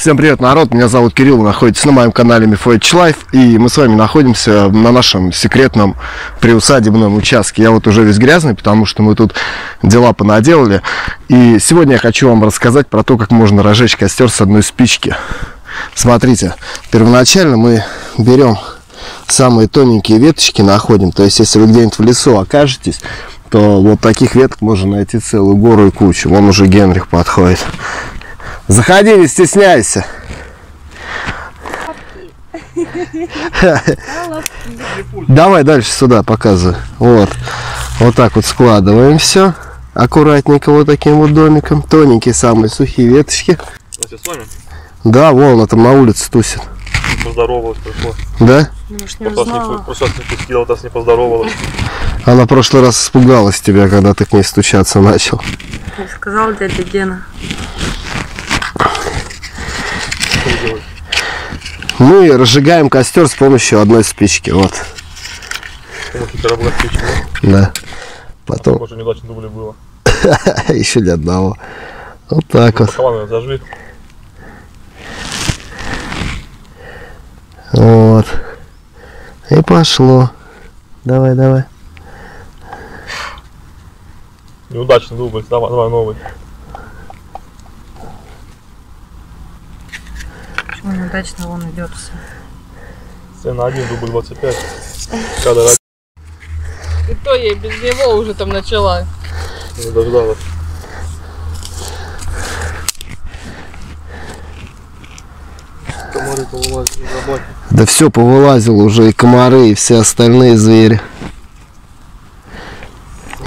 Всем привет, народ, меня зовут Кирилл, вы находитесь на моем канале Мифович Лайф, и мы с вами находимся на нашем секретном приусадебном участке. Я вот уже весь грязный, потому что мы тут дела понаделали, и сегодня я хочу вам рассказать про то, как можно разжечь костер с одной спички. Смотрите, первоначально мы берем самые тоненькие веточки, находим, то есть если вы где-нибудь в лесу окажетесь, то вот таких веток можно найти целую гору и кучу. Вон уже Генрих подходит. Заходи, не стесняйся. Давай дальше сюда показывай. Вот. Вот так вот складываем все. Аккуратненько вот таким вот домиком. Тоненькие самые сухие веточки. Да, вон она там на улице тусит. Поздоровалась, пришло. Да? Просто не пустила, нас не поздоровалась. Она в прошлый раз испугалась тебя, когда ты к ней стучаться начал. Сказал дядя Гена. Мы разжигаем костер с помощью одной спички. Вот. Да. Потом. Может, неудачно дубль было. Еще ни одного. Вот так вот. Зажги. Вот. И пошло. Давай, давай. Неудачный дубль. Давай новый. Почему неудачно он идет все? Сцена 1, дубль 25. Кадр 1. И то я без него уже там начала. Не дождалась. Комары повылазили, собаки. Да все повылазило уже, и комары, и все остальные звери.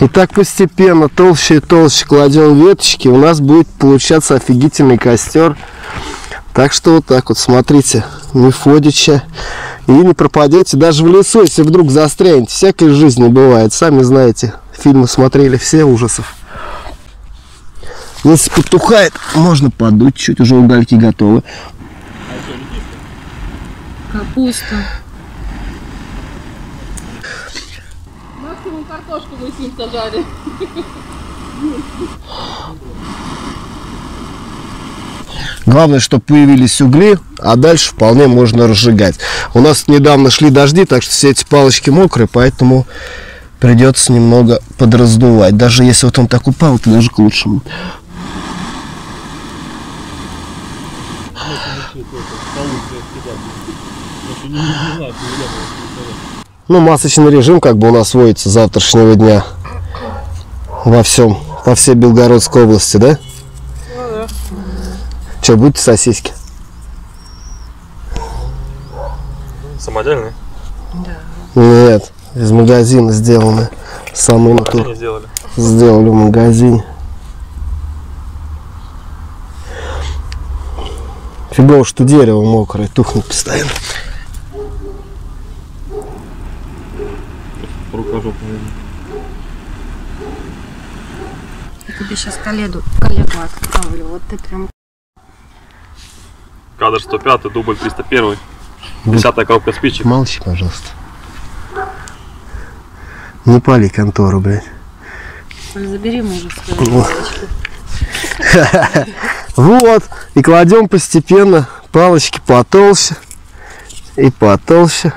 И так постепенно, толще и толще кладем веточки, у нас будет получаться офигительный костер. Так что вот так вот, смотрите, Мефодича. И не пропадете даже в лесу, если вдруг застрянете. Всякой жизни бывает, сами знаете. Фильмы смотрели все, ужасов. Если потухает, можно подуть чуть, уже угольки готовы. Капуста. Максимум картошку мы с ним сажали. Главное, чтобы появились угли, а дальше вполне можно разжигать. У нас недавно шли дожди, так что все эти палочки мокрые, поэтому придется немного подраздувать. Даже если вот он так упал, это даже к лучшему. Ну, масочный режим как бы у нас вводится с завтрашнего дня во всей Белгородской области, да? Что, будете сосиски? Самодельные? Да. Нет, из магазина сделаны. Самые натуры. Сделали в магазине. Фигово, что дерево мокрое, тухнет постоянно. Я тебе сейчас коллегу отправлю. Вот ты прям. Кадр 105, дубль 301. 10-я коробка спичек. Молчи, пожалуйста. Не пали контору, блядь. Забери мужа свою. Вот. И кладем постепенно палочки потолще. И потолще.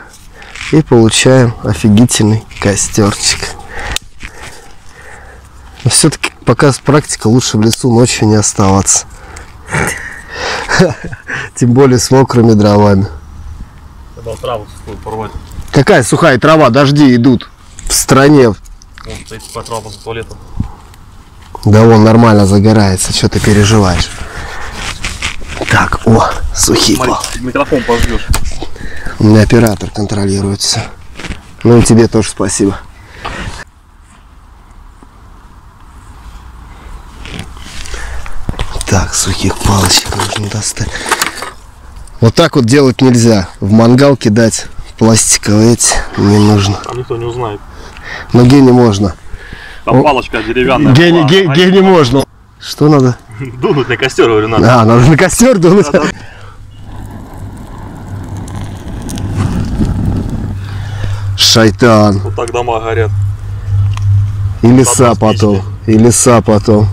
И получаем офигительный костерчик. Но все-таки пока практика, лучше в лесу ночью не оставаться. Тем более с мокрыми дровами. Надо траву сухую порвать. Какая сухая трава? Дожди идут в стране. Вон стоит сухая трава за туалетом. Да вон нормально загорается, что ты переживаешь. Так, о, сухие. Микрофон пожгешь. У меня оператор контролируется. Ну и тебе тоже спасибо. Так, сухих палочек нужно достать. Вот так вот делать нельзя. В мангал кидать пластиковые эти не нужно. Там никто не узнает. Но Гене можно. Там палочка деревянная. Гене можно. Что надо? Дунуть на костер, говорю, надо. А, надо на костер дунуть. Да. Шайтан. Вот так дома горят. И леса потом. И леса потом.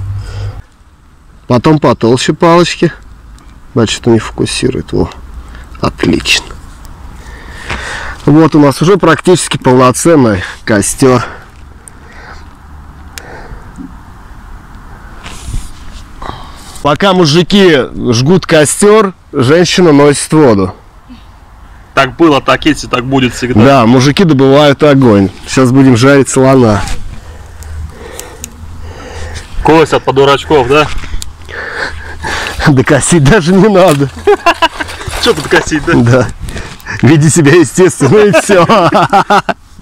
Потом потолще палочки. Бачу, что не фокусирует. Во. Отлично. Вот у нас уже практически полноценный костер. Пока мужики жгут костер, женщина носит воду. Так было, так есть и так будет всегда. Да, мужики добывают огонь. Сейчас будем жарить слона. Косят по дурачков, да? Да косить даже не надо. Что тут косить, да? Да. Веди себя естественно и все.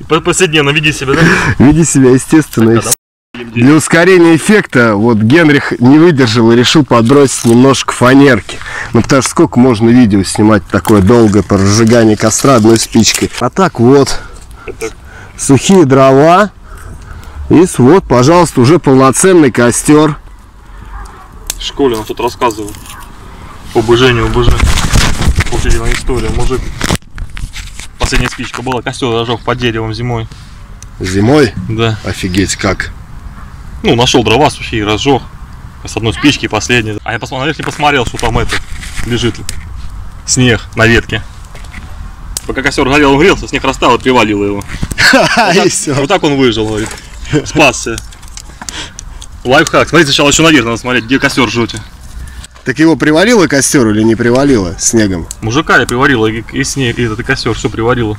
Повседневно веди себя, да? Веди себя естественно и все. Для ускорения эффекта вот Генрих не выдержал и решил подбросить немножко фанерки. Ну потому что сколько можно видео снимать такое долгое по разжиганию костра одной спичкой. А так вот, сухие дрова. И вот, пожалуйста, уже полноценный костер. В школе он тут рассказывал. ОБЖ, не ОБЖ. Удивительная история. Мужик, последняя спичка была, костер зажег под деревом зимой. Зимой? Да. Офигеть, как? Ну, нашел дрова сухие, разжег. С одной спички последней. А я наверх не посмотрел, что там это лежит. Снег на ветке. Пока костер горел, он грелся, снег растаял и привалило его. Вот так он выжил, говорит. Спасся. Лайфхак. Смотрите, сначала еще наверх надо смотреть, где костер жжете. Так его привалило костер или не привалило снегом? Мужика я приварила, и снег, и этот костер, все приварило.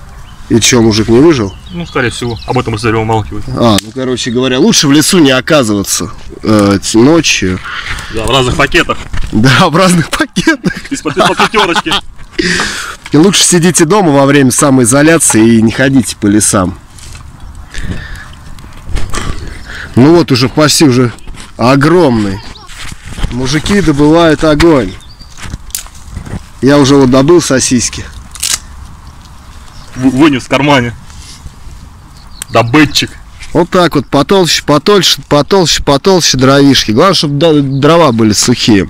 И что, мужик не выжил? Ну, скорее всего, об этом история умалкивает. Ну, короче говоря, лучше в лесу не оказываться ночью. Да, в разных пакетах. Да, в разных пакетах. Из-под пятерочки. И лучше сидите дома во время самоизоляции и не ходите по лесам. Ну вот, уже почти уже огромный. Мужики добывают огонь. Я уже вот добыл сосиски. Вынес в кармане. Добытчик. Вот так вот, потолще, потолще, потолще, потолще дровишки. Главное, чтобы дрова были сухие.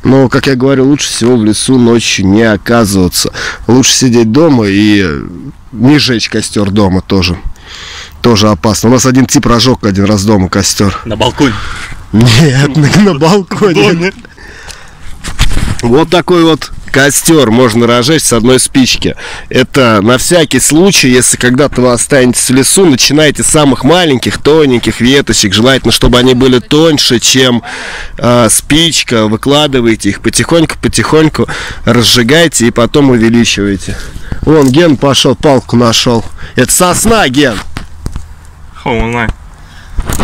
Но, как я говорю, лучше всего в лесу ночью не оказываться. Лучше сидеть дома и не жечь костер дома тоже. Тоже опасно. У нас один тип разжег один раз дома костер. На балконе? Нет, на балконе. Вот такой вот костер можно разжечь с одной спички. Это на всякий случай, если когда-то вы останетесь в лесу, начинайте с самых маленьких, тоненьких веточек. Желательно, чтобы они были тоньше, чем спичка. Выкладывайте их потихоньку, разжигайте и потом увеличивайте. Вон, Ген пошел, палку нашел. Это сосна, Ген.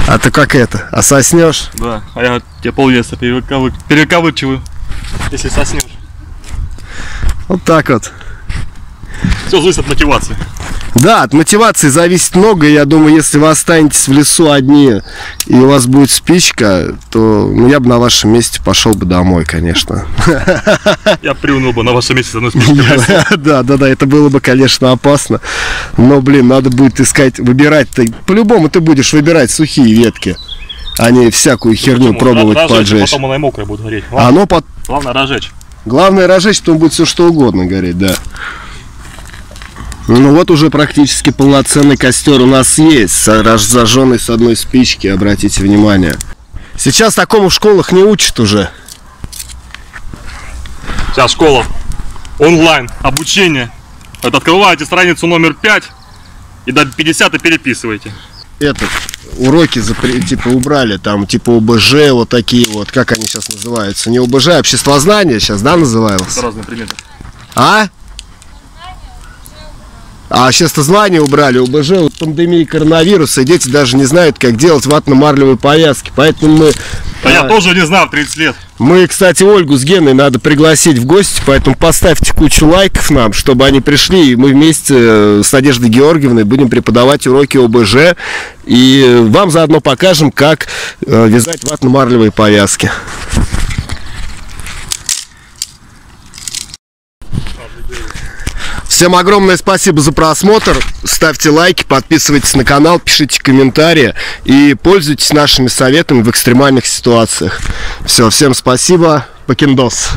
А ты как это? А соснешь? Да, а я тебе полвеса перековырчиваю, если соснешь. Вот так вот. Все зависит от мотивации. Да, от мотивации зависит много. Я думаю, если вы останетесь в лесу одни и у вас будет спичка, то я бы на вашем месте пошел бы домой, конечно. Я приуныл бы на вашем месте с одной спичкой. Да, это было бы, конечно, опасно. Но, блин, надо будет искать, выбирать. По-любому ты будешь выбирать сухие ветки, а не всякую херню пробовать поджечь. Потом она и мокрая будет гореть. Главное разжечь. Главное разжечь, потом будет все что угодно гореть, да. Ну вот уже практически полноценный костер у нас есть, зажженный с одной спички, обратите внимание. Сейчас такому в школах не учат уже. Сейчас школа онлайн, обучение. Вот открываете страницу номер 5 и до 50 переписываете. Уроки типа убрали, там типа ОБЖ, вот такие вот, как они сейчас называются? Не ОБЖ, а обществознание сейчас, да, называлось? Это разные предметы. А обществознание убрали, ОБЖ, вот пандемия коронавируса, и дети даже не знают, как делать ватно-марлевые повязки, поэтому мы... Я тоже не знал в 30 лет. Мы, кстати, Ольгу с Геной надо пригласить в гости, поэтому поставьте кучу лайков нам, чтобы они пришли, и мы вместе с Надеждой Георгиевной будем преподавать уроки ОБЖ, и вам заодно покажем, как вязать ватно-марлевые повязки. Всем огромное спасибо за просмотр. Ставьте лайки, подписывайтесь на канал, пишите комментарии и пользуйтесь нашими советами в экстремальных ситуациях. Все, всем спасибо. Покиндос.